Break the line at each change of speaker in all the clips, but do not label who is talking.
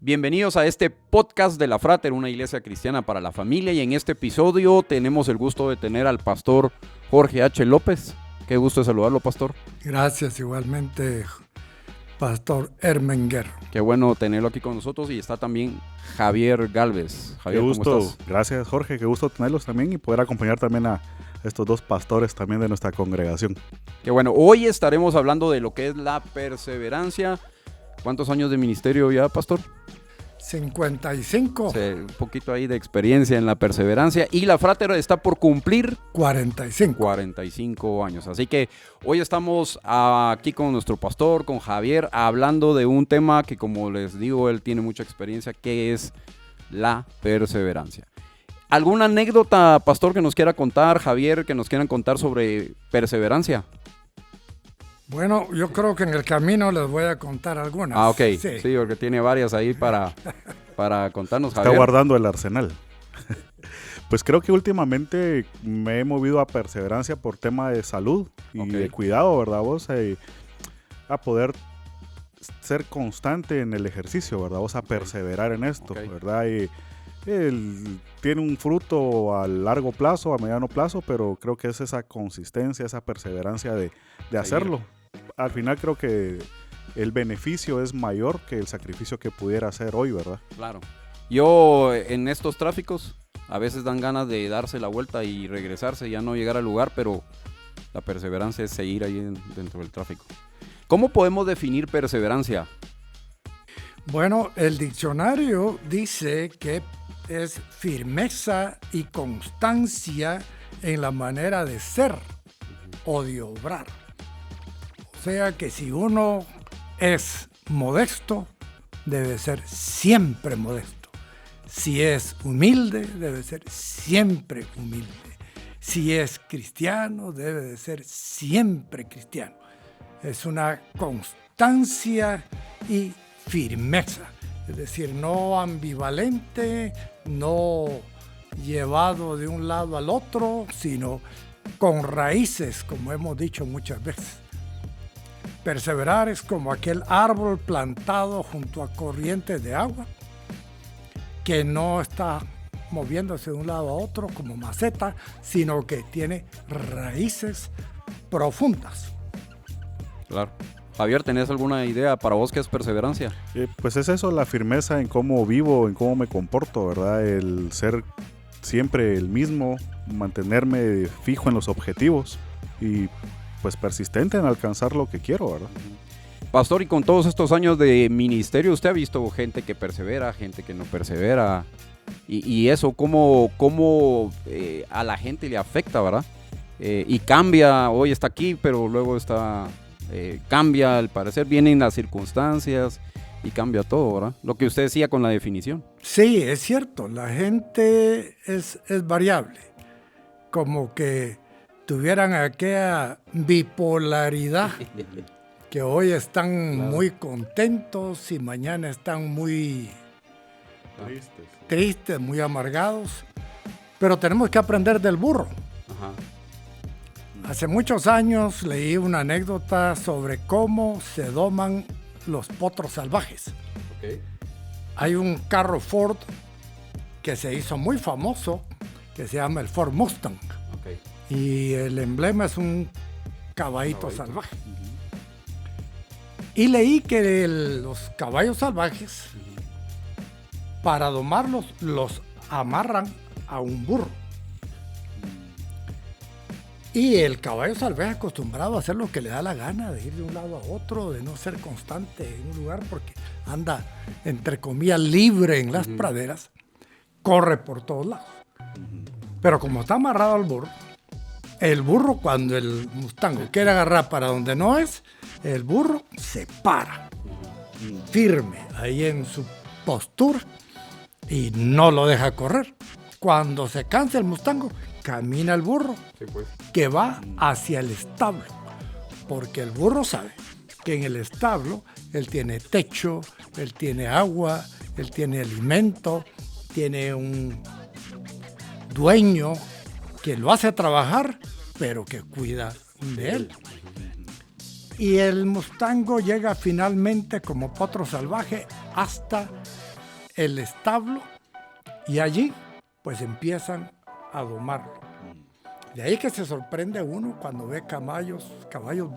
Bienvenidos a este podcast de La Frater, una iglesia cristiana para la familia. Y en este episodio tenemos el gusto de tener al pastor Jorge H. López. Qué gusto de saludarlo, pastor.
Gracias, igualmente, pastor Ermenger.
Qué bueno tenerlo aquí con nosotros. Y está también Javier Galvez. Javier,
qué gusto.
¿cómo estás?
Gracias, Jorge. Qué gusto tenerlos también y poder acompañar también a estos dos pastores también de nuestra congregación.
Qué bueno. Hoy estaremos hablando de lo que es la perseverancia. ¿Cuántos años de ministerio ya, pastor?
55.
Sí, un poquito ahí de experiencia en la perseverancia. Y La Frater está por cumplir 45 años. Así que hoy estamos aquí con nuestro pastor, con Javier, hablando de un tema que, como les digo, él tiene mucha experiencia, que es la perseverancia. ¿Alguna anécdota, pastor, que nos quiera contar, Javier, que nos quieran contar sobre perseverancia?
Bueno, yo creo que en el camino les voy a contar algunas.
Ah, ok. Sí, porque tiene varias ahí para contarnos, Javier.
Está guardando el arsenal. Pues creo que últimamente me he movido a perseverancia por tema de salud y de cuidado, ¿verdad vos? A poder ser constante en el ejercicio, ¿verdad vos? A perseverar en esto, ¿verdad? Y tiene un fruto a largo plazo, a mediano plazo, pero creo que es esa consistencia, esa perseverancia de hacerlo. Al final creo que el beneficio es mayor que el sacrificio que pudiera hacer hoy, ¿verdad?
Claro. Yo en estos tráficos a veces dan ganas de darse la vuelta y regresarse, ya no llegar al lugar, pero la perseverancia es seguir ahí dentro del tráfico. ¿Cómo podemos definir perseverancia?
Bueno, el diccionario dice que es firmeza y constancia en la manera de ser o de obrar. O sea que si uno es modesto, debe ser siempre modesto. Si es humilde, debe ser siempre humilde. Si es cristiano, debe de ser siempre cristiano. Es una constancia y firmeza. Es decir, no ambivalente, no llevado de un lado al otro, sino con raíces, como hemos dicho muchas veces. Perseverar es como aquel árbol plantado junto a corrientes de agua que no está moviéndose de un lado a otro como maceta, sino que tiene raíces profundas.
Claro. Javier, ¿tenés alguna idea para vos qué es perseverancia?
Pues es eso, la firmeza en cómo vivo, en cómo me comporto, ¿verdad? El ser siempre el mismo, mantenerme fijo en los objetivos y pues persistente en alcanzar lo que quiero, ¿verdad?
Pastor, y con todos estos años de ministerio, ¿usted ha visto gente que persevera, gente que no persevera? Y eso, ¿cómo a la gente le afecta, verdad? Y cambia, hoy está aquí, pero luego cambia, al parecer vienen las circunstancias y cambia todo, ¿verdad? Lo que usted decía con la definición.
Sí, es cierto, la gente es variable, como que tuvieran aquella bipolaridad, que hoy están muy contentos y mañana están muy tristes, muy amargados, pero tenemos que aprender del burro.
Ajá.
Hace muchos años leí una anécdota sobre cómo se doman los potros salvajes. Hay un carro Ford que se hizo muy famoso, que se llama el Ford Mustang. Y el emblema es un caballito salvaje. Y leí que los caballos salvajes, para domarlos, los amarran a un burro. Y el caballo salvaje acostumbrado a hacer lo que le da la gana, de ir de un lado a otro, de no ser constante en un lugar porque anda, entre comillas, libre en las praderas, corre por todos lados. Pero como está amarrado al burro, el burro, cuando el mustango quiere agarrar para donde no es, el burro se para firme ahí en su postura y no lo deja correr. Cuando se cansa el mustango, camina el burro, que va hacia el establo, porque el burro sabe que en el establo él tiene techo, él tiene agua, él tiene alimento, tiene un dueño que lo hace trabajar, pero que cuida de él. Y el mustango llega finalmente como potro salvaje hasta el establo y allí pues empiezan a domarlo. De ahí que se sorprende uno cuando ve caballos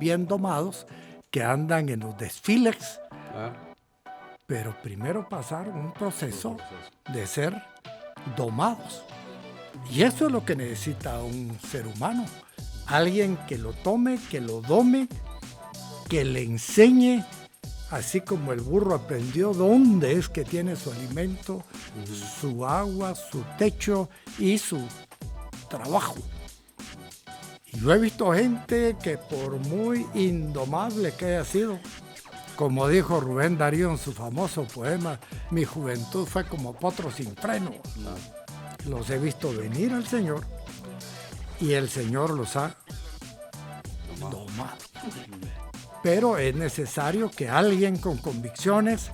bien domados que andan en los desfiles, pero primero pasaron un proceso de ser domados. Y eso es lo que necesita un ser humano. Alguien que lo tome, que lo dome, que le enseñe, así como el burro aprendió dónde es que tiene su alimento, su agua, su techo y su trabajo. Y yo he visto gente que por muy indomable que haya sido, como dijo Rubén Darío en su famoso poema, mi juventud fue como potro sin freno. Los he visto venir al Señor y el Señor los ha domado. Pero es necesario que alguien con convicciones,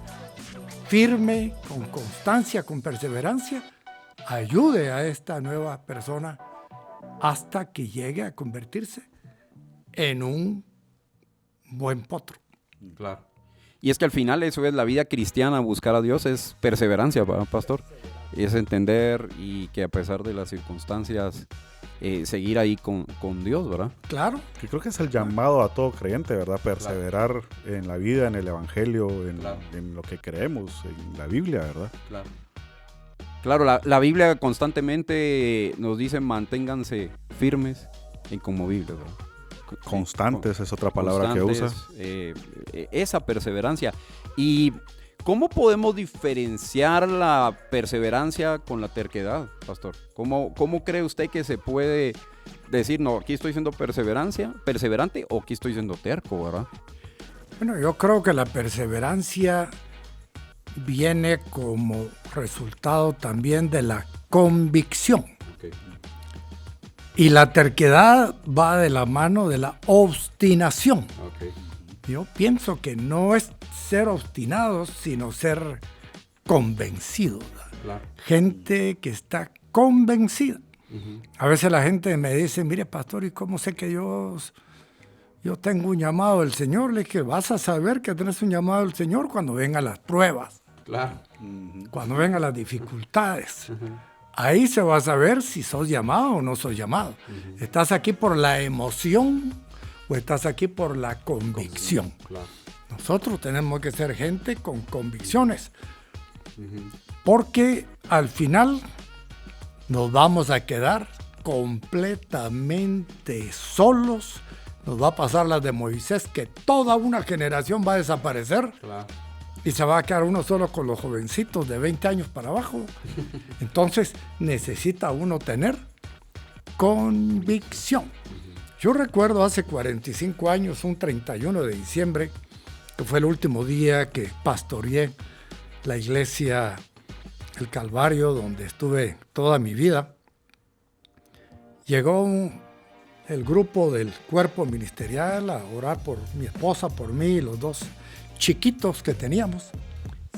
firme, con constancia, con perseverancia, ayude a esta nueva persona hasta que llegue a convertirse en un buen potro.
Claro. Y es que al final eso es la vida cristiana, buscar a Dios es perseverancia, ¿verdad, pastor? Es entender y que a pesar de las circunstancias, seguir ahí con Dios, ¿verdad?
Claro.
Que creo que es el llamado a todo creyente, ¿verdad? Perseverar en la vida, en el evangelio, en lo que creemos, en la Biblia, ¿verdad?
Claro, la Biblia constantemente nos dice manténganse firmes e inconmovibles, ¿verdad?
Constantes es otra palabra que usa.
Esa perseverancia. ¿Y cómo podemos diferenciar la perseverancia con la terquedad, pastor? ¿Cómo cree usted que se puede decir, no, aquí estoy siendo perseverante o aquí estoy siendo terco, ¿verdad?
Bueno, yo creo que la perseverancia viene como resultado también de la convicción.
Okay.
Y la terquedad va de la mano de la obstinación.
Okay.
Yo pienso que no es ser obstinados, sino ser convencidos.
Claro.
Gente que está convencida.
Uh-huh.
A veces la gente me dice, mire, pastor, ¿y cómo sé que yo tengo un llamado del Señor? Le dije, vas a saber que tienes un llamado del Señor cuando vengan las pruebas.
Claro.
Uh-huh. Cuando vengan las dificultades.
Uh-huh.
Ahí se va a saber si sos llamado o no sos llamado. Uh-huh. ¿Estás aquí por la emoción o estás aquí por la convicción?
Claro.
Nosotros tenemos que ser gente con convicciones.
Uh-huh.
Porque al final nos vamos a quedar completamente solos. Nos va a pasar las de Moisés, que toda una generación va a desaparecer.
Claro.
Y se va a quedar uno solo con los jovencitos de 20 años para abajo. Entonces necesita uno tener convicción. Yo recuerdo hace 45 años, un 31 de diciembre, que fue el último día que pastoreé la iglesia El Calvario, donde estuve toda mi vida. Llegó el grupo del cuerpo ministerial a orar por mi esposa, por mí y los dos chiquitos que teníamos.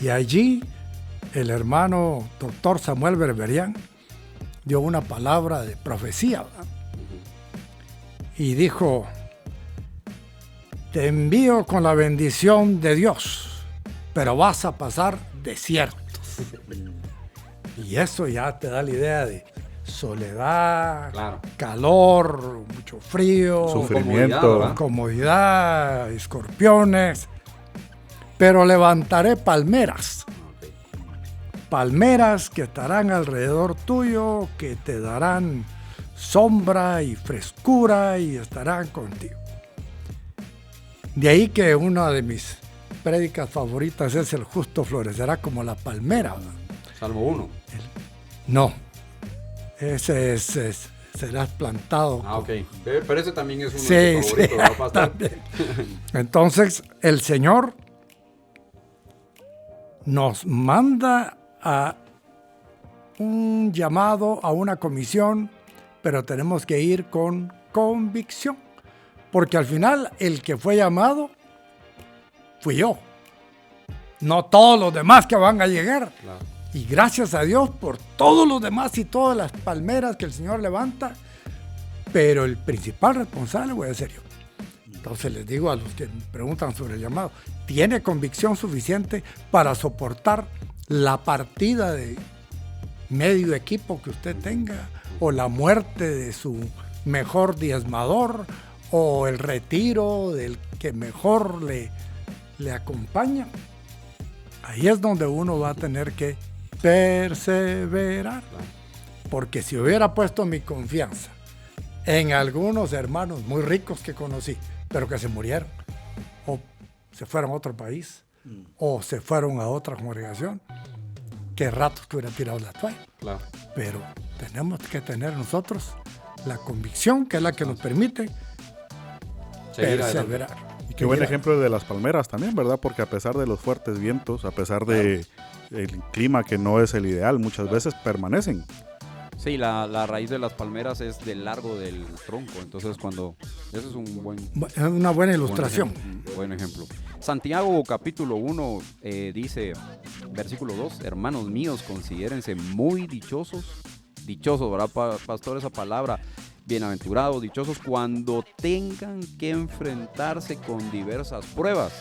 Y allí el hermano doctor Samuel Berberian dio una palabra de profecía, ¿verdad? Y dijo, te envío con la bendición de Dios, pero vas a pasar desiertos. Y eso ya te da la idea de soledad,
claro,
calor, mucho frío,
sufrimiento,
incomodidad, escorpiones. Pero levantaré palmeras. Palmeras que estarán alrededor tuyo, que te darán sombra y frescura y estarán contigo. De ahí que una de mis prédicas favoritas es el justo florecerá como la palmera.
Salmo 1.
No, ese serás plantado.
Ah, ok. Pero ese también es uno
sí,
de tus favoritos,
sí,
¿no, pastor?
Entonces, el Señor nos manda a un llamado, a una comisión, pero tenemos que ir con convicción, porque al final el que fue llamado fui yo, no todos los demás que van a llegar.
Claro.
Y gracias a Dios por todos los demás y todas las palmeras que el Señor levanta, pero el principal responsable voy a ser yo. Entonces les digo a los que me preguntan sobre el llamado, ¿tiene convicción suficiente para soportar la partida de medio equipo que usted tenga, o la muerte de su mejor diezmador, o el retiro del que mejor le acompaña. Ahí es donde uno va a tener que perseverar. Porque si hubiera puesto mi confianza en algunos hermanos muy ricos que conocí, pero que se murieron, o se fueron a otro país, o se fueron a otra congregación, qué ratos que hubieran tirado la toalla.
Claro.
Pero tenemos que tener nosotros la convicción, que es la que nos permite perseverar.
Y qué buen ejemplo de las palmeras también, ¿verdad? Porque a pesar de los fuertes vientos, a pesar de el clima que no es el ideal, muchas veces permanecen.
Sí, la raíz de las palmeras es del largo del tronco, entonces eso es
una buena ilustración.
Buen ejemplo. Santiago capítulo 1 dice, versículo 2, hermanos míos, considérense muy dichosos, ¿verdad, pastor? Esa palabra, bienaventurados, dichosos cuando tengan que enfrentarse con diversas pruebas,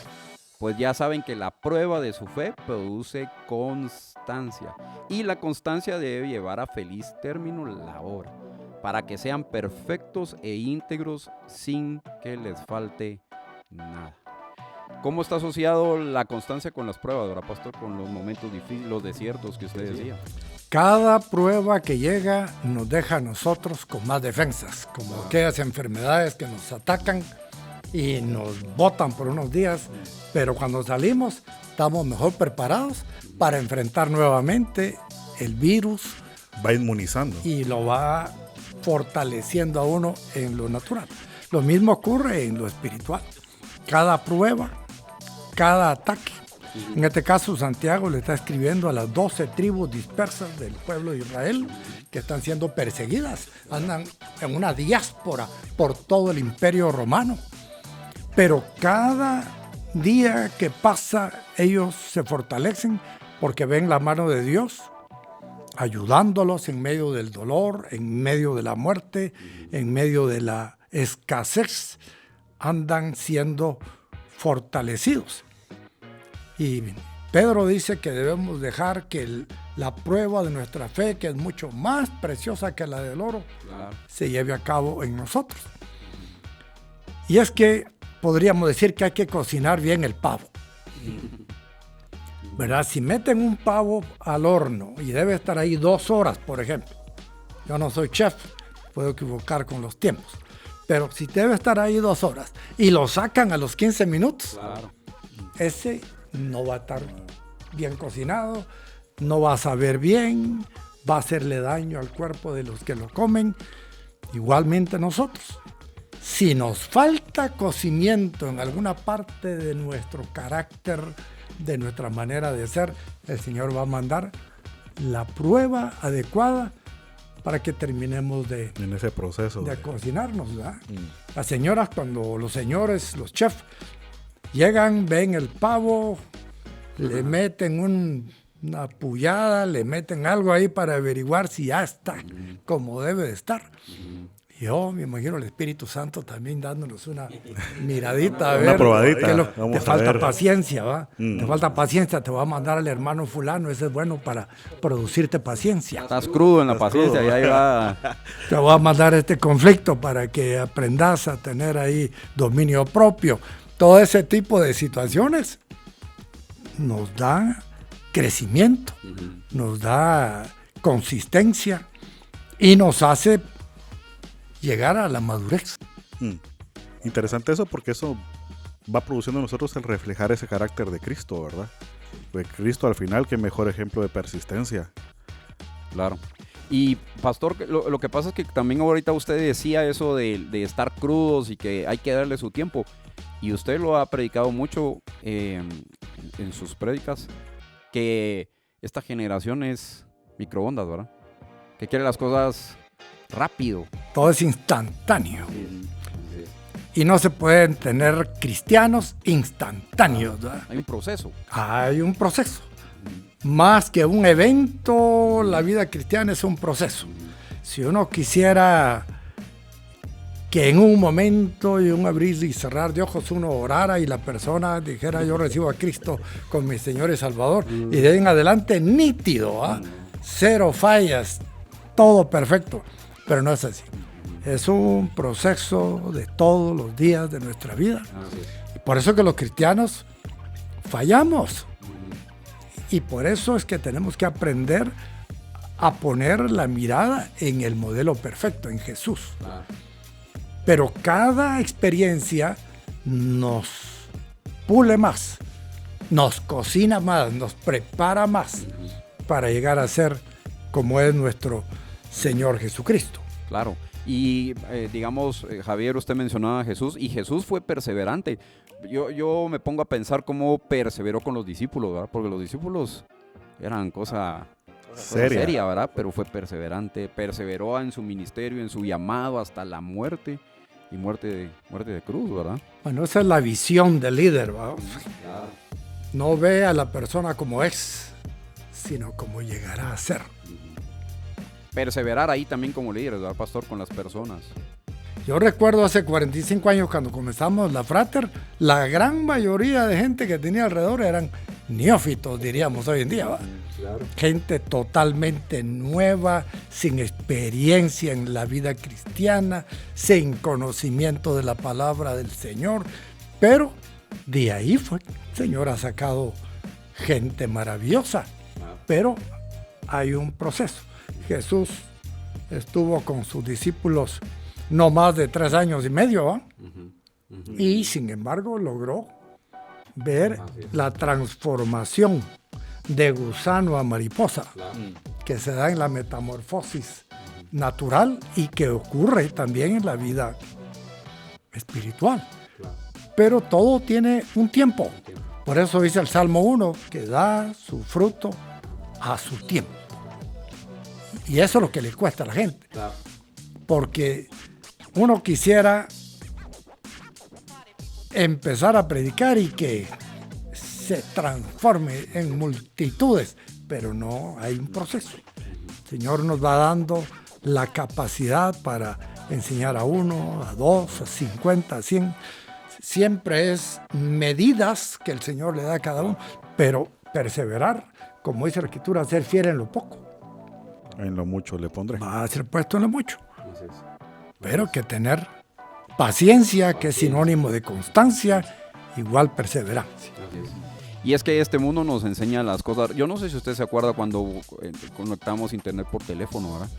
pues ya saben que la prueba de su fe produce constancia, y la constancia debe llevar a feliz término la obra, para que sean perfectos e íntegros sin que les falte nada. ¿Cómo está asociado la constancia con las pruebas, ¿verdad, pastor? Con los momentos difíciles, los desiertos que usted decía.
Cada prueba que llega nos deja a nosotros con más defensas, como aquellas enfermedades que nos atacan y nos botan por unos días, pero cuando salimos estamos mejor preparados para enfrentar nuevamente el virus.
Va inmunizando.
Y lo va fortaleciendo a uno en lo natural. Lo mismo ocurre en lo espiritual. Cada prueba, cada ataque. En este caso, Santiago le está escribiendo a las 12 tribus dispersas del pueblo de Israel que están siendo perseguidas. Andan en una diáspora por todo el imperio romano. Pero cada día que pasa, ellos se fortalecen porque ven la mano de Dios ayudándolos en medio del dolor, en medio de la muerte, en medio de la escasez. Andan siendo fortalecidos. Y Pedro dice que debemos dejar que la prueba de nuestra fe, que es mucho más preciosa que la del oro, se lleve a cabo en nosotros. Y es que podríamos decir que hay que cocinar bien el pavo. ¿Verdad? Si meten un pavo al horno y debe estar ahí 2 horas, por ejemplo. Yo no soy chef, puedo equivocar con los tiempos. Pero si debe estar ahí 2 horas y lo sacan a los 15 minutos, ese no va a estar bien cocinado, no va a saber bien, va a hacerle daño al cuerpo de los que lo comen. Igualmente nosotros. Si nos falta cocimiento en alguna parte de nuestro carácter, de nuestra manera de ser, el Señor va a mandar la prueba adecuada para que terminemos en
ese proceso
de cocinarnos, ¿verdad? Las señoras, cuando los señores, los chefs, llegan, ven el pavo, le meten una pullada, le meten algo ahí para averiguar si ya está como debe de estar. Yo me imagino el Espíritu Santo también dándonos una miradita, a ver,
una probadita.
Te falta paciencia, ¿va? Te falta paciencia, te va a mandar al hermano fulano, ese es bueno para producirte paciencia.
Estás crudo en la paciencia, y ahí va.
Te voy a mandar este conflicto para que aprendas a tener ahí dominio propio. Todo ese tipo de situaciones nos da crecimiento, nos da consistencia y nos hace llegar a la madurez.
Interesante eso, porque eso va produciendo en nosotros el reflejar ese carácter de Cristo, ¿verdad? De Cristo al final, qué mejor ejemplo de persistencia.
Claro. Y pastor, lo que pasa es que también ahorita usted decía eso de estar crudos y que hay que darle su tiempo. Y usted lo ha predicado mucho en sus prédicas, que esta generación es microondas, ¿verdad? Que quiere las cosas rápido.
Todo es instantáneo. Y no se pueden tener cristianos instantáneos, ¿verdad?
Hay un proceso.
Hay un proceso. Más que un evento, la vida cristiana es un proceso. Si uno quisiera que en un momento y un abrir y cerrar de ojos uno orara y la persona dijera yo recibo a Cristo como mi Señor y Salvador, y de ahí en adelante nítido, cero fallas, todo perfecto, pero no es así. Es un proceso de todos los días de nuestra vida. Por eso que los cristianos fallamos, y por eso es que tenemos que aprender a poner la mirada en el modelo perfecto, en Jesús. Pero cada experiencia nos pule más, nos cocina más, nos prepara más para llegar a ser como es nuestro Señor Jesucristo.
Claro. Y digamos, Javier, usted mencionaba a Jesús, y Jesús fue perseverante. Yo me pongo a pensar cómo perseveró con los discípulos, ¿verdad? Porque los discípulos eran cosa seria, ¿verdad? Pero fue perseverante, perseveró en su ministerio, en su llamado hasta la muerte, y muerte de cruz, ¿verdad?
Bueno, esa es la visión del líder, ¿verdad? Claro. No ve a la persona como es, sino como llegará a ser.
Perseverar ahí también como líder, ¿verdad, pastor? Con las personas.
Yo recuerdo hace 45 años cuando comenzamos la Frater, la gran mayoría de gente que tenía alrededor eran neófitos, diríamos hoy en día, ¿va? Claro. Gente totalmente nueva, sin experiencia en la vida cristiana, sin conocimiento de la palabra del Señor, pero de ahí fue, el Señor ha sacado gente maravillosa, pero hay un proceso. Jesús estuvo con sus discípulos no más de 3 años y medio, ¿eh? Y sin embargo logró ver la transformación de gusano a mariposa, que se da en la metamorfosis natural y que ocurre también en la vida espiritual. Pero todo tiene un tiempo. Por eso dice el Salmo 1, que da su fruto a su tiempo. Y eso es lo que le cuesta a la gente. Porque uno quisiera empezar a predicar y que se transforme en multitudes, pero no hay un proceso. El Señor nos va dando la capacidad para enseñar a 1, a 2, a 50, a 100. Siempre es medidas que el Señor le da a cada uno, pero perseverar, como dice la Escritura, ser fiel en lo poco.
En lo mucho le pondré.
Va a ser puesto en lo mucho. Pero que tener paciencia, que es sinónimo de constancia, igual perseverancia.
Y es que este mundo nos enseña las cosas. Yo no sé si usted se acuerda cuando conectamos internet por teléfono, ¿verdad?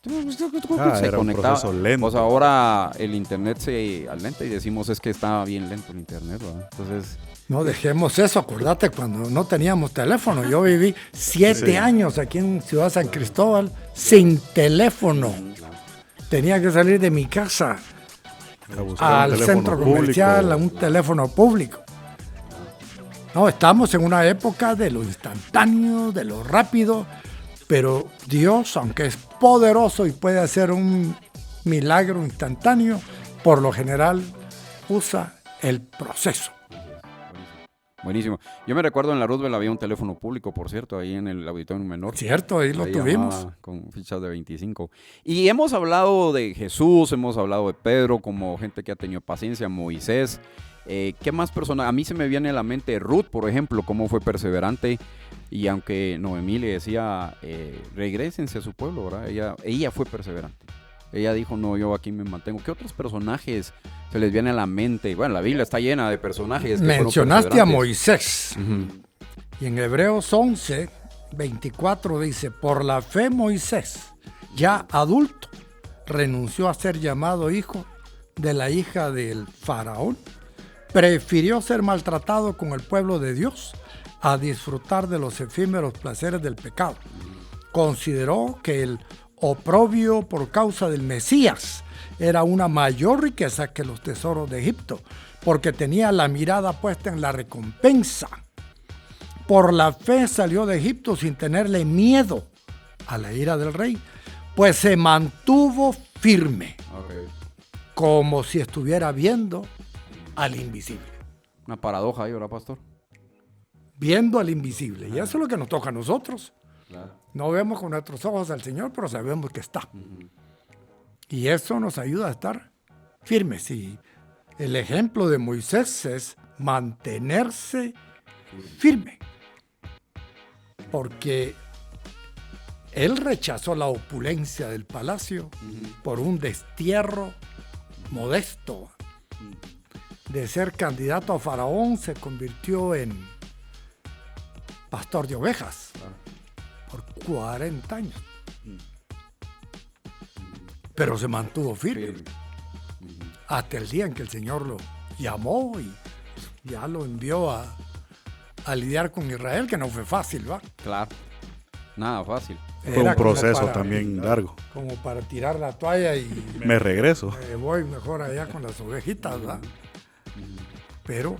Se
era
conectaba.
Un proceso lento.
Pues ahora el internet se alenta y decimos es que está bien lento el internet, ¿verdad? Entonces...
No dejemos eso, acordate cuando no teníamos teléfono. Yo viví 7 años aquí en Ciudad San Cristóbal sin teléfono. Tenía que salir de mi casa al centro comercial, a un teléfono público. No, estamos en una época de lo instantáneo, de lo rápido, pero Dios, aunque es poderoso y puede hacer un milagro instantáneo, por lo general usa el proceso.
Buenísimo. Yo me recuerdo en la Roosevelt había un teléfono público, por cierto, ahí en el auditorio menor.
Cierto, ahí lo tuvimos.
Con fichas de 25. Y hemos hablado de Jesús, hemos hablado de Pedro como gente que ha tenido paciencia, Moisés. ¿Qué más personas? A mí se me viene a la mente Ruth, por ejemplo, cómo fue perseverante. Y aunque Noemí le decía, regrésense a su pueblo, ¿verdad? Ella fue perseverante. Ella dijo, no, yo aquí me mantengo. ¿Qué otros personajes se les viene a la mente? Bueno, la Biblia está llena de personajes.
Mencionaste a Moisés. Y en Hebreos 11, 24 dice, por la fe Moisés, ya adulto, renunció a ser llamado hijo de la hija del faraón. Prefirió ser maltratado con el pueblo de Dios a disfrutar de los efímeros placeres del pecado. Consideró que el oprobio por causa del Mesías era una mayor riqueza que los tesoros de Egipto, porque tenía la mirada puesta en la recompensa. Por la fe salió de Egipto sin tenerle miedo a la ira del rey, pues se mantuvo firme, como si estuviera viendo al invisible.
Una paradoja ahí, ¿verdad, pastor?
Viendo al invisible, y eso es lo que nos toca a nosotros. Claro. No vemos con nuestros ojos al Señor, pero sabemos que está. Y eso nos ayuda a estar firmes. Y el ejemplo de Moisés es mantenerse firme. Porque él rechazó la opulencia del palacio por un destierro modesto. De ser candidato a faraón se convirtió en pastor de ovejas por 40 años. Pero se mantuvo firme hasta el día en que el Señor lo llamó y ya lo envió a lidiar con Israel, que no fue fácil, ¿va?
Claro, nada fácil.
Fue un proceso también largo.
Como para tirar la toalla y
me regreso.
Voy mejor allá con las ovejitas, ¿verdad? Pero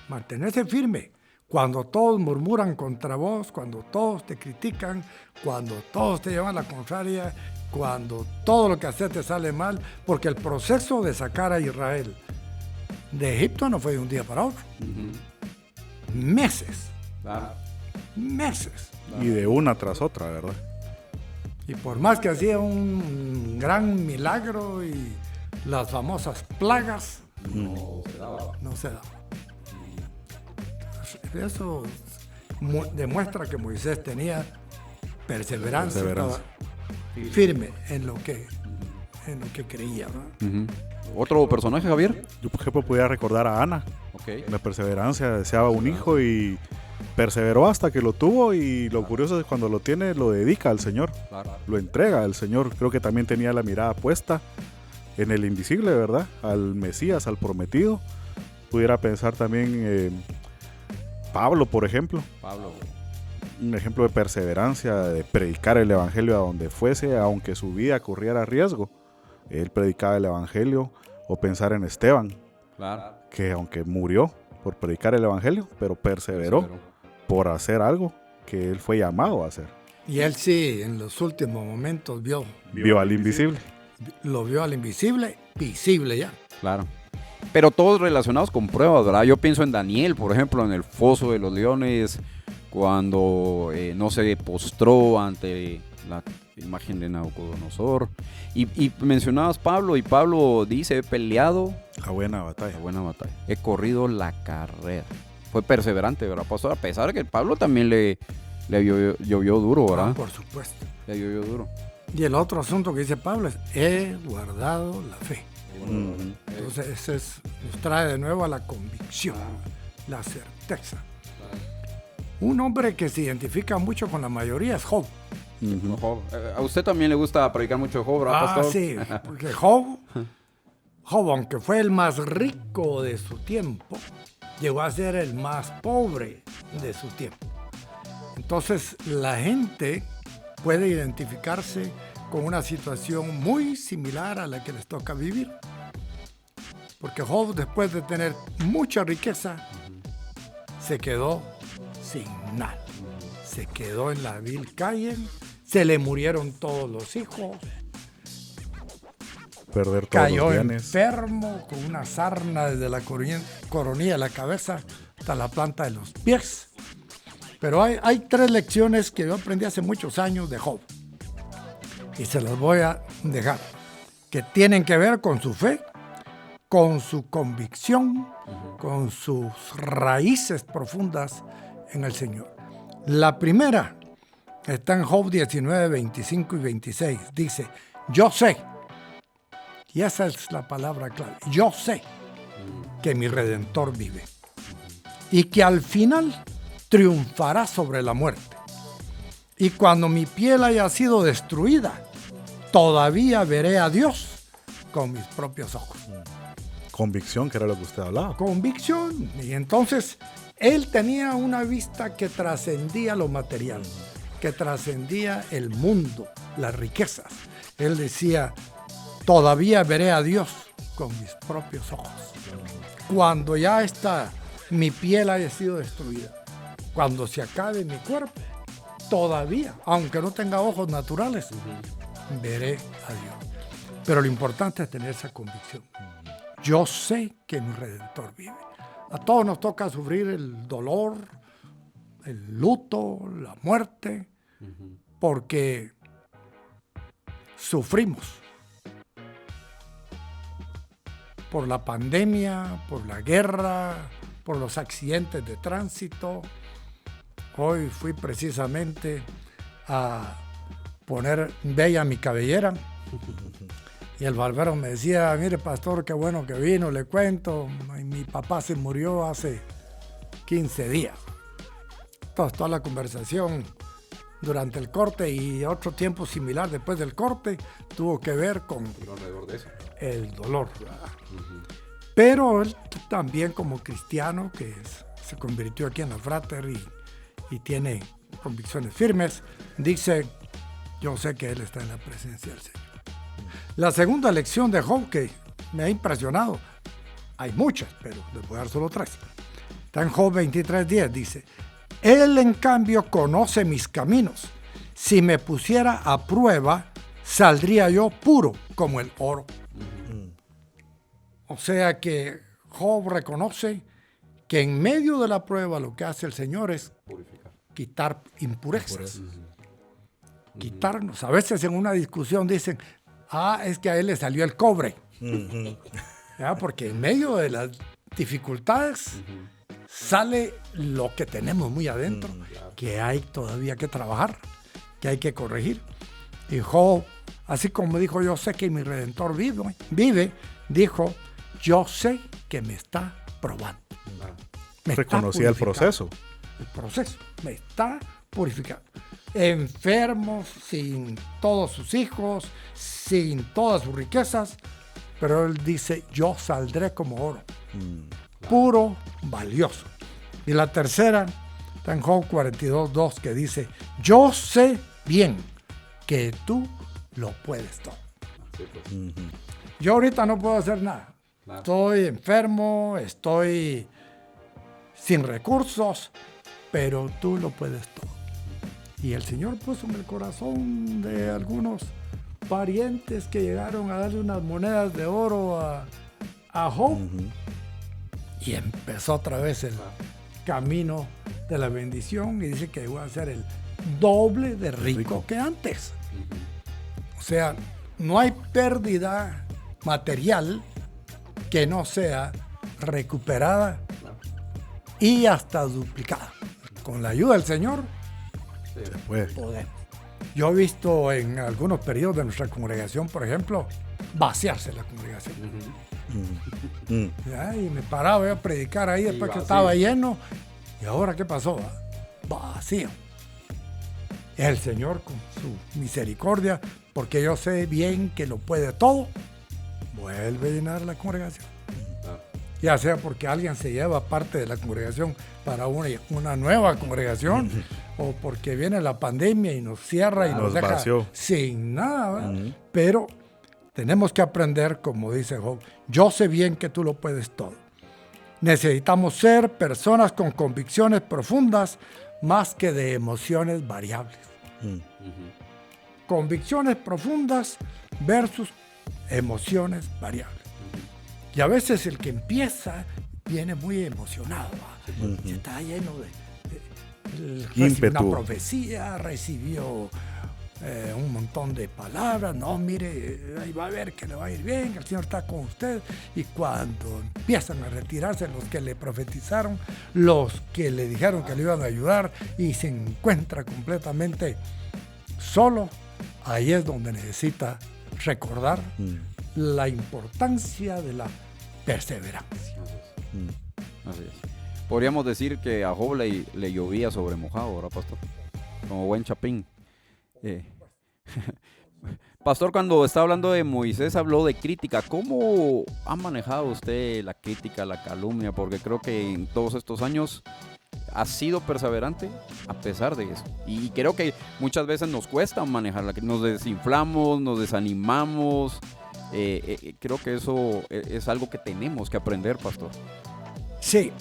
mantenerse firme. Cuando todos murmuran contra vos, cuando todos te critican, cuando todos te llevan la contraria, cuando todo lo que haces te sale mal, porque el proceso de sacar a Israel de Egipto no fue de un día para otro. Meses.
Claro.
Meses.
Y de una tras otra, ¿verdad?
Y por más que hacía un gran milagro y las famosas plagas, no se daba. Eso demuestra que Moisés tenía perseverancia. Estaba firme en lo que creía, ¿no?
¿Otro personaje, Javier?
Yo, por ejemplo, podía recordar a Ana.
Okay.
La perseverancia, deseaba un hijo y perseveró hasta que lo tuvo, y lo curioso es que cuando lo tiene lo dedica al Señor, lo entrega al Señor. Creo que también tenía la mirada puesta en el invisible, ¿verdad? Al Mesías, al prometido. Pudiera pensar también Pablo, por ejemplo. Un ejemplo de perseverancia, de predicar el evangelio a donde fuese, aunque su vida corriera riesgo. Él predicaba el evangelio. O pensar en Esteban, que aunque murió por predicar el evangelio, pero perseveró por hacer algo que él fue llamado a hacer.
Y él sí, en los últimos momentos vio
al invisible.
Lo vio al invisible, visible ya.
Claro. Pero todos relacionados con pruebas, ¿verdad? Yo pienso en Daniel, por ejemplo, en el foso de los leones, cuando no se postró ante la imagen de Nabucodonosor. Y mencionabas Pablo, y Pablo dice: he peleado
la buena batalla.
He corrido la carrera. Fue perseverante, ¿verdad, pastor? A pesar de que Pablo también le llovió duro, ¿verdad?
Ah, por supuesto.
Le llovió duro.
Y el otro asunto que dice Pablo es: he guardado la fe. Entonces ese nos trae de nuevo a la convicción, la certeza. Un hombre que se identifica mucho con la mayoría es Job.
A usted también le gusta predicar mucho de Job, ¿verdad, pastor?
Sí, porque Job, aunque fue el más rico de su tiempo, llegó a ser el más pobre de su tiempo. Entonces la gente puede identificarse con una situación muy similar a la que les toca vivir. Porque Job, después de tener mucha riqueza, se quedó sin nada. Se quedó en la vil calle, se le murieron todos los hijos,
perder todos
cayó
los bienes,
enfermo con una sarna desde la coronilla de la cabeza hasta la planta de los pies. Pero hay 3 lecciones que yo aprendí hace muchos años de Job y se las voy a dejar, que tienen que ver con su fe, con su convicción, con sus raíces profundas en el Señor. La primera está en Job 19, 25 y 26. Dice: yo sé, y esa es la palabra clave, yo sé que mi Redentor vive y que al final triunfará sobre la muerte. Y cuando mi piel haya sido destruida, todavía veré a Dios con mis propios ojos.
Convicción, que era lo que usted hablaba.
Convicción. Y entonces él tenía una vista que trascendía lo material, que trascendía el mundo, las riquezas. Él decía: todavía veré a Dios con mis propios ojos. Cuando ya mi piel haya sido destruida, cuando se acabe mi cuerpo, todavía, aunque no tenga ojos naturales, veré a Dios. Pero lo importante es tener esa convicción. Yo sé que mi Redentor vive. A todos nos toca sufrir el dolor, el luto, la muerte, porque sufrimos. por la pandemia, por la guerra, por los accidentes de tránsito. Hoy fui precisamente a poner bella mi cabellera y el barbero me decía, mire pastor, qué bueno que vino, le cuento, mi papá se murió hace 15 días. Entonces, toda la conversación durante el corte y otro tiempo similar después del corte tuvo que ver con el dolor. Pero él también como cristiano que se convirtió aquí en la Frater y tiene convicciones firmes, dice, yo sé que él está en la presencia del Señor. La segunda lección de Job que me ha impresionado, hay muchas, pero les voy a dar solo 3. Está en Job 23:10, dice, él en cambio conoce mis caminos. Si me pusiera a prueba, saldría yo puro como el oro. O sea que Job reconoce que en medio de la prueba lo que hace el Señor es quitar impurezas. Quitarnos. A veces en una discusión dicen, es que a él le salió el cobre. ¿Ya? Porque en medio de las dificultades sale lo que tenemos muy adentro, que hay todavía que trabajar, que hay que corregir. Y Job, así como dijo, yo sé que mi Redentor vive, dijo, yo sé que me está probando.
Reconocía el proceso.
El proceso. Me está purificando. Enfermo, sin todos sus hijos, sin todas sus riquezas, pero él dice, yo saldré como oro. Puro, valioso. Y la tercera, está en Job 42:2, que dice, yo sé bien que tú lo puedes todo. Yo ahorita no puedo hacer nada. Estoy enfermo, estoy sin recursos, pero tú lo puedes todo. Y el Señor puso en el corazón de algunos parientes que llegaron a darle unas monedas de oro a Job. Y empezó otra vez el camino de la bendición y dice que voy a ser el doble de rico que antes. O sea, no hay pérdida material que no sea recuperada y hasta duplicada. Con la ayuda del Señor, podemos. Yo he visto en algunos periodos de nuestra congregación, por ejemplo, vaciarse la congregación. ¿Ya? Y me paraba a predicar ahí después que estaba lleno. ¿Y ahora qué pasó? Vacío. El Señor con su misericordia, porque yo sé bien que lo puede todo, vuelve a llenar la congregación. Ya sea porque alguien se lleva parte de la congregación para una nueva congregación, o porque viene la pandemia y nos cierra y nos deja vació, sin nada. Pero tenemos que aprender, como dice Job, yo sé bien que tú lo puedes todo. Necesitamos ser personas con convicciones profundas más que de emociones variables. Convicciones profundas versus emociones variables. Y a veces el que empieza viene muy emocionado. Está lleno de recibió una profecía, recibió un montón de palabras. No, mire, ahí va a ver que le va a ir bien, el Señor está con usted. Y cuando empiezan a retirarse los que le profetizaron, los que le dijeron que le iban a ayudar, y se encuentra completamente solo, ahí es donde necesita recordar la importancia de la perseverancia.
Así es. Podríamos decir que a Job le llovía sobre mojado, ¿verdad, pastor? Como buen chapín. Pastor, cuando está hablando de Moisés, habló de crítica. ¿Cómo ha manejado usted la crítica, la calumnia? Porque creo que en todos estos años ha sido perseverante a pesar de eso. Y creo que muchas veces nos cuesta manejarla, nos desinflamos, nos desanimamos. Creo que eso es algo que tenemos que aprender, pastor.
Sí.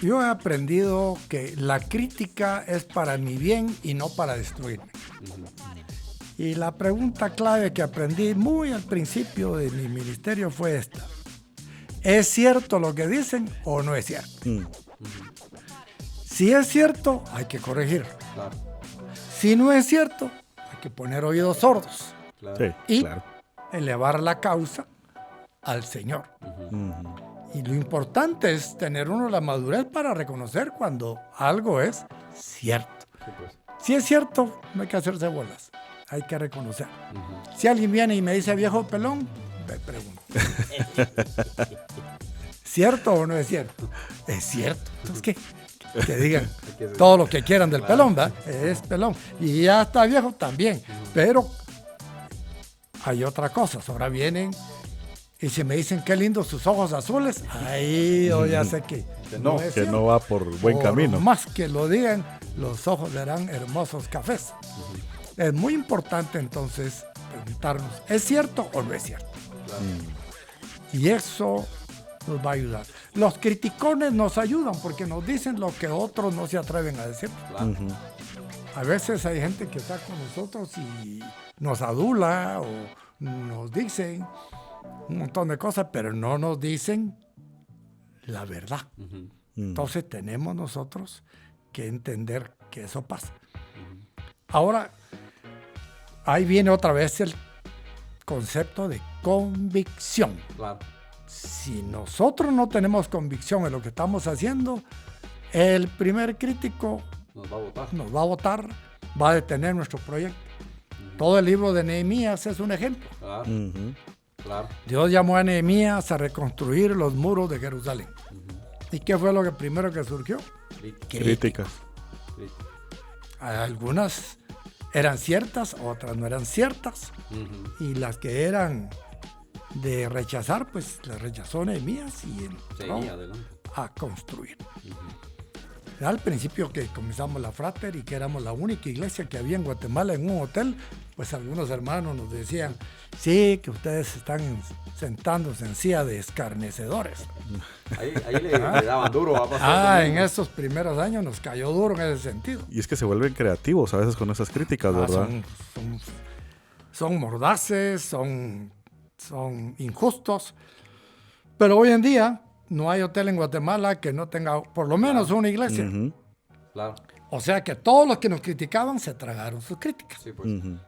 Yo he aprendido que la crítica es para mi bien y no para destruirme. Y la pregunta clave que aprendí muy al principio de mi ministerio fue esta: ¿es cierto lo que dicen o no es cierto? Si es cierto, hay que corregirlo. Claro. Si no es cierto, hay que poner oídos sordos.
Claro.
Y elevar la causa al Señor.
Ujú.
Y lo importante es tener uno la madurez para reconocer cuando algo es cierto.
Sí, pues.
Si es cierto, no hay que hacerse bolas. Hay que reconocer.
Ujú.
Si alguien viene y me dice viejo pelón, me pregunto. ¿Cierto o no es cierto? Es cierto. Entonces, ¿qué? Que digan todo lo que quieran del pelón, ¿verdad? Es pelón. Y ya está viejo también. Pero hay otra cosa. Ahora vienen y si me dicen qué lindos sus ojos azules, ahí yo ya sé que
No,
es
que
cierto.
no va por buen
Por
camino.
más que lo digan, los ojos serán hermosos cafés. Es muy importante entonces preguntarnos, ¿es cierto o no es cierto? Y eso nos va a ayudar. Los criticones nos ayudan porque nos dicen lo que otros no se atreven a decir.
Claro.
Ujú.
A veces hay gente que está con nosotros y nos adula o nos dicen un montón de cosas, pero no nos dicen la verdad.
Ujú.
Entonces tenemos nosotros que entender que eso pasa. Ahora, ahí viene otra vez el concepto de convicción.
Claro.
Si nosotros no tenemos convicción en lo que estamos haciendo, el primer crítico
Nos va a votar.
nos va a votar, va a detener nuestro proyecto. Todo el libro de Nehemías es un ejemplo.
Claro.
Ujú.
Claro.
Dios llamó a Nehemías a reconstruir los muros de Jerusalén. ¿Y qué fue lo que primero que surgió?
Críticas.
Algunas eran ciertas, otras no eran ciertas.
Ujú.
Y las que eran de rechazar, pues las rechazó Nehemías y entró
Seguí adelante.
a construir. Era al principio que comenzamos la Frater y que éramos la única iglesia que había en Guatemala en un hotel, pues algunos hermanos nos decían, sí, que ustedes están sentándose en silla de escarnecedores.
Ahí le daban duro. Va a pasar
Ah,
lo
en
mismo.
esos primeros años nos cayó duro en ese sentido.
Y es que se vuelven creativos a veces con esas críticas,
Ah,
¿verdad?
son mordaces, son injustos. Pero hoy en día no hay hotel en Guatemala que no tenga por lo menos una iglesia.
Ujú.
Claro.
O sea que todos los que nos criticaban se tragaron sus críticas.
Sí, pues.
Ujú.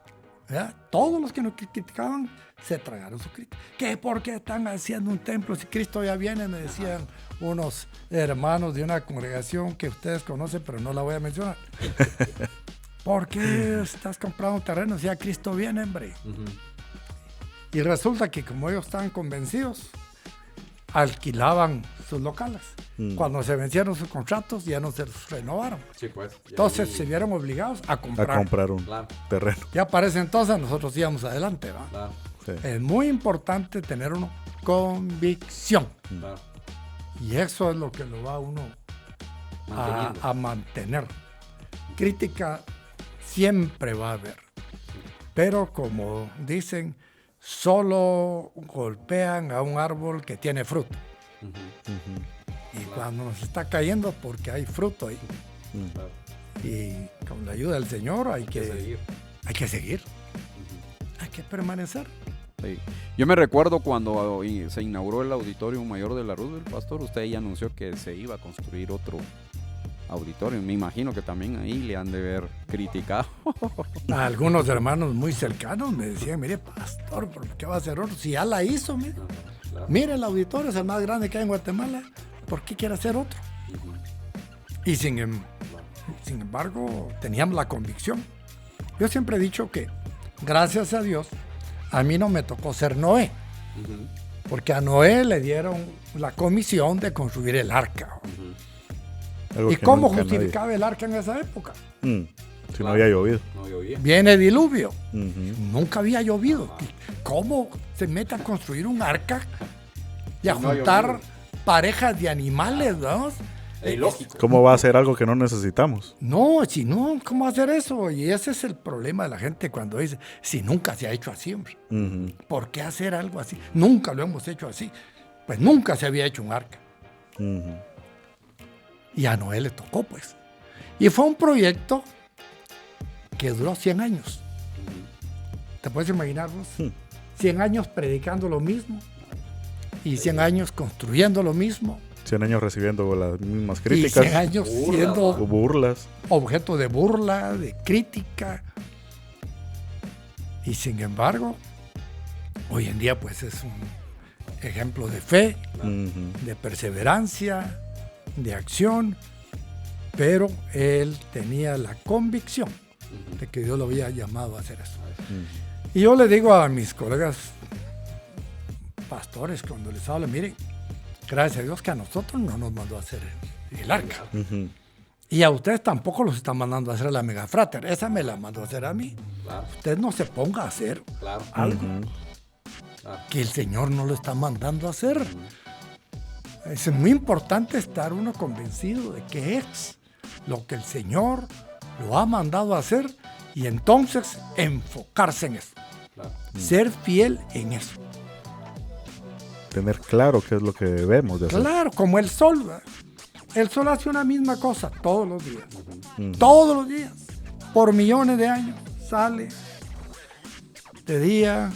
¿Verdad? Todos los que nos criticaban se tragaron sus críticas. ¿Qué? ¿Por qué están haciendo un templo si Cristo ya viene? Me decían unos hermanos de una congregación que ustedes conocen, pero no la voy a mencionar. ¿Por qué estás comprando un terreno si ya Cristo viene, hombre?
Ujú.
Y resulta que como ellos estaban convencidos, alquilaban sus locales. Cuando se vencieron sus contratos ya no se los renovaron.
Sí, pues. Y
Entonces
ahí-
se vieron obligados a
A
comprar.
comprar un
Claro.
terreno.
Ya para ese entonces nosotros íbamos adelante, ¿va?
Claro.
Sí.
Es muy importante tener una convicción.
Claro.
Y eso es lo que lo va a uno
Manteniendo.
a mantener. Crítica siempre va a haber. Pero como dicen, solo golpean a un árbol que tiene fruto.
Ujú.
Y cuando nos está cayendo porque hay fruto ahí.
Claro.
Y con la ayuda del Señor hay que
Seguir.
seguir. Hay que permanecer.
Sí. Yo me recuerdo cuando se inauguró el Auditorio Mayor de la Roosevelt, pastor, usted ya anunció que se iba a construir otro auditorio. Me imagino que también ahí le han de ver criticado.
A algunos hermanos muy cercanos me decían, mire, pastor, ¿por qué va a hacer otro? Si ya la hizo, mire.
Claro.
Mire, el auditorio es el más grande que hay en Guatemala. ¿Por qué quiere hacer otro? Y sin embargo, teníamos la convicción. Yo siempre he dicho que, gracias a Dios, a mí no me tocó ser Noé.
Ujú.
Porque a Noé le dieron la comisión de construir el arca.
Algo
¿Y
que
cómo
nunca
justificaba el arca en esa época?
nadie- Si no
Claro.
había llovido.
No llovía.
Viene diluvio.
Ujú.
Nunca había llovido. ¿Cómo se mete a construir un arca y a
Si no ha
juntar
llovido.
parejas de animales, ¿no?
Es ilógico.
¿Cómo va a ser algo que no necesitamos?
No, si no, ¿cómo hacer eso? Y ese es el problema de la gente cuando dice, si nunca se ha hecho así, hombre,
Ujú.
¿por qué hacer algo así? Nunca lo hemos hecho así. Pues nunca se había hecho un arca.
Ujú.
Y a Noé le tocó, pues. Y fue un proyecto que duró 100 años. ¿Te puedes imaginar vos? 100 años predicando lo mismo y 100 años construyendo lo mismo
100 años recibiendo las mismas
y
críticas
100 años
Burla,
siendo
o burlas.
objeto de burla, de crítica. Y sin embargo, hoy en día pues ejemplo de fe,
Ujú.
de perseverancia, de acción, pero él tenía la convicción de que Dios lo había llamado a hacer eso. Y yo le digo a mis colegas pastores cuando les hablo, miren, gracias a Dios que a nosotros no nos mandó a hacer el arca.
Ujú.
Y a ustedes tampoco los están mandando a hacer la mega frater. Esa me la mandó a hacer a mí.
Claro,
Usted no se ponga a hacer
claro.
algo
Claro.
que el Señor no lo está mandando a hacer. Es muy importante estar uno convencido de que es lo que el Señor lo ha mandado a hacer y entonces enfocarse en eso.
Claro.
Ser fiel en eso.
Tener claro qué es lo que debemos de hacer.
Claro, como el sol. ¿verdad? El sol hace una misma cosa todos los días. Todos los días. Por millones de años. Sale de día.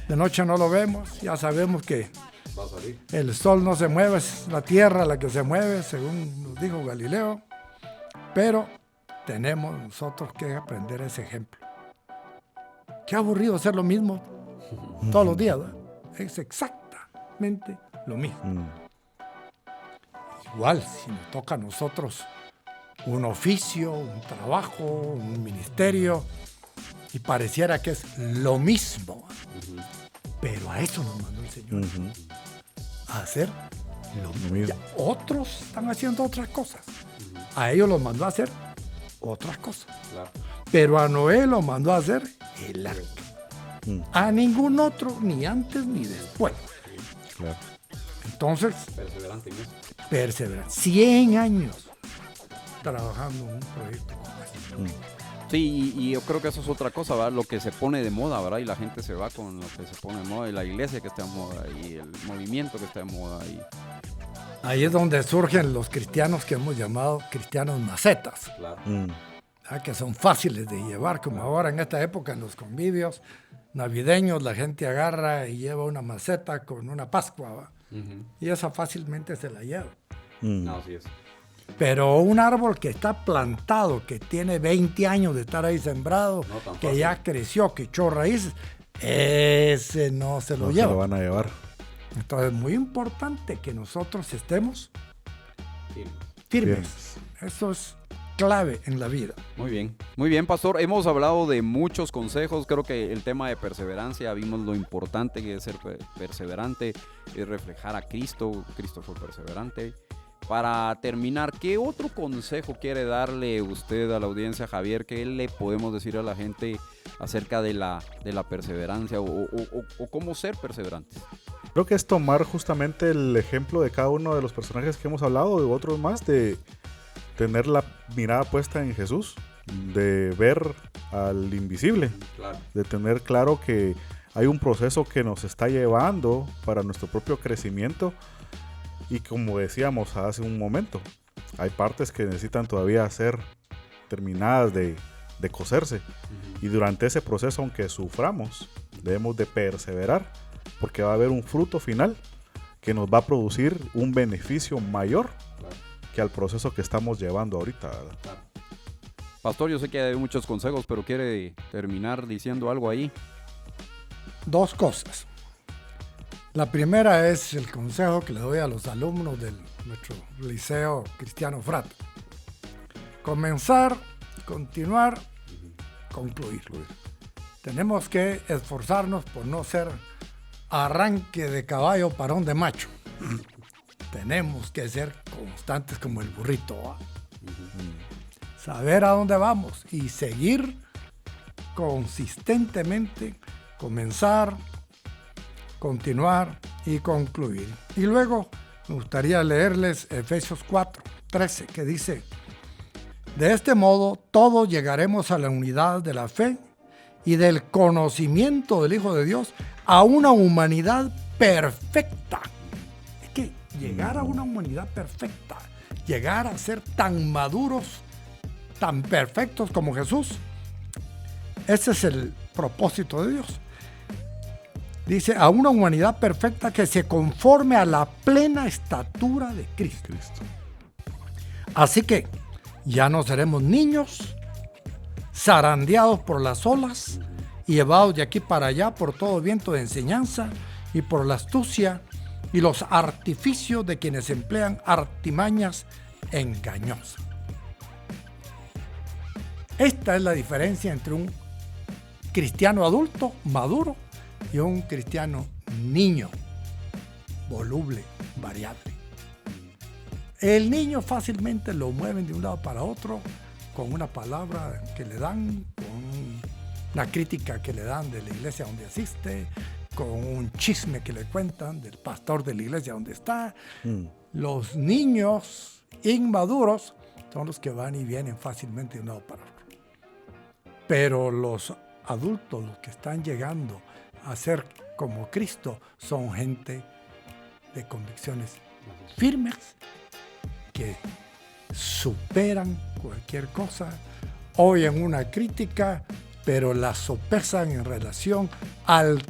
De noche no lo vemos. Ya sabemos que
Va a salir.
el sol no se mueve, es la tierra la que se mueve, según nos dijo Galileo. Pero tenemos nosotros que aprender ese ejemplo. Qué aburrido hacer lo mismo todos los días, ¿verdad? Es exactamente lo mismo. Igual, si nos toca a nosotros un oficio, un trabajo, un ministerio, y pareciera que es lo mismo, pero a eso nos mandó el Señor, a hacer lo mismo. Ya, otros están haciendo otras cosas. A ellos los mandó a hacer otras cosas.
Claro.
Pero a Noé lo mandó a hacer el arca. A ningún otro, ni antes ni después.
Claro.
Entonces,
Perseverante en eso.
perseverar. 100 años trabajando en un proyecto como este.
Sí, y yo creo que eso es otra cosa, ¿verdad? Lo que se pone de moda, ¿verdad? Y la gente se va con lo que se pone de moda, y la iglesia que está de moda, y el movimiento que está de moda. Y...
Ahí es donde surgen los cristianos que hemos llamado cristianos macetas,
Claro.
¿verdad? Que son fáciles de llevar, como ahora en esta época en los convivios navideños, la gente agarra y lleva una maceta con una pascua, ¿va? Y esa fácilmente se la lleva.
No, así es.
Pero un árbol que está plantado, que tiene 20 años de estar ahí sembrado,
No tan
que
fácil.
ya creció, que echó raíces, ese no se lo
No se
lleva.
lo van a llevar.
Entonces es muy importante que nosotros estemos
Sí.
firmes. Eso es clave en la vida.
Muy bien, pastor. Hemos hablado de muchos consejos. Creo que el tema de perseverancia, vimos lo importante que es ser perseverante, es reflejar a Cristo. Cristo fue perseverante. Para terminar, ¿qué otro consejo quiere darle usted a la audiencia, Javier? ¿Qué le podemos decir a la gente acerca de la perseverancia o cómo ser perseverantes?
Creo que es tomar justamente el ejemplo de cada uno de los personajes que hemos hablado y otros más, de tener la mirada puesta en Jesús, de ver al invisible,
Claro.
de tener claro que hay un proceso que nos está llevando para nuestro propio crecimiento, y como decíamos hace un momento, hay partes que necesitan todavía ser terminadas de coserse, y durante ese proceso, aunque suframos, debemos de perseverar, porque va a haber un fruto final que nos va a producir un beneficio mayor que al proceso que estamos llevando ahorita, ¿verdad?
Claro. Pastor, yo sé que hay muchos consejos, pero quiere terminar diciendo algo ahí.
Dos cosas. La primera es el consejo que le doy a los alumnos de nuestro liceo Cristiano Frato. Comenzar, continuar, concluir. Tenemos que esforzarnos por no ser arranque de caballo, parón de macho. Tenemos que ser constantes como el burrito, ¿va? Saber a dónde vamos y seguir consistentemente, comenzar, continuar y concluir. Y luego me gustaría leerles Efesios 4:13, que dice: de este modo todos llegaremos a la unidad de la fe y del conocimiento del Hijo de Dios, a una humanidad perfecta. Es que llegar a una humanidad perfecta, llegar a ser tan maduros, tan perfectos como Jesús, ese es el propósito de Dios. Dice, a una humanidad perfecta que se conforme a la plena estatura de Cristo. Así que ya no seremos niños zarandeados por las olas y llevados de aquí para allá por todo viento de enseñanza y por la astucia y los artificios de quienes emplean artimañas engañosas. Esta es la diferencia entre un cristiano adulto, maduro, y un cristiano niño, voluble, variable. El niño fácilmente lo mueven de un lado para otro con una palabra que le dan, con una crítica que le dan de la iglesia donde asiste, con un chisme que le cuentan del pastor de la iglesia donde está. Los niños inmaduros son los que van y vienen fácilmente de un lado para otro. Pero los adultos, los que están llegando a ser como Cristo, son gente de convicciones firmes que superan cualquier cosa, oyen una crítica, pero la sopesan en relación al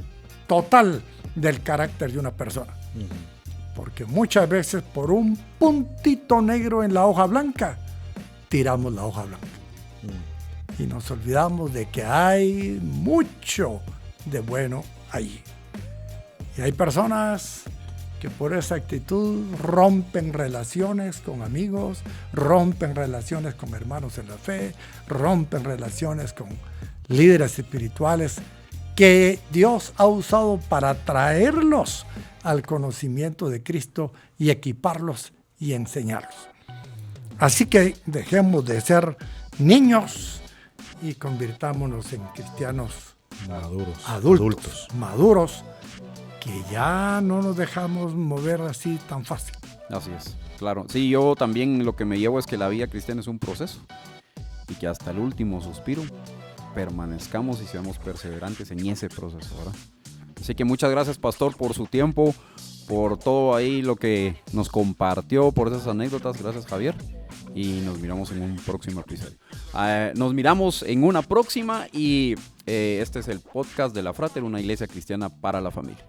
total del carácter de una persona. Porque muchas veces por un puntito negro en la hoja blanca, tiramos la hoja blanca. Y nos olvidamos de que hay mucho de bueno allí. Y hay personas que por esa actitud rompen relaciones con amigos, rompen relaciones con hermanos en la fe, rompen relaciones con líderes espirituales que Dios ha usado para traerlos al conocimiento de Cristo y equiparlos y enseñarlos. Así que dejemos de ser niños y convirtámonos en cristianos adultos, maduros, que ya no nos dejamos mover así tan fácil.
Así es, claro. Sí, yo también lo que me llevo es que la vida cristiana es un proceso y que hasta el último suspiro permanezcamos y seamos perseverantes en ese proceso, ¿verdad? Así que muchas gracias, pastor, por su tiempo, por todo ahí lo que nos compartió, por esas anécdotas. Gracias, Javier. Y nos miramos en un próximo episodio. Nos miramos en una próxima y este es el podcast de La Frater, una iglesia cristiana para la familia.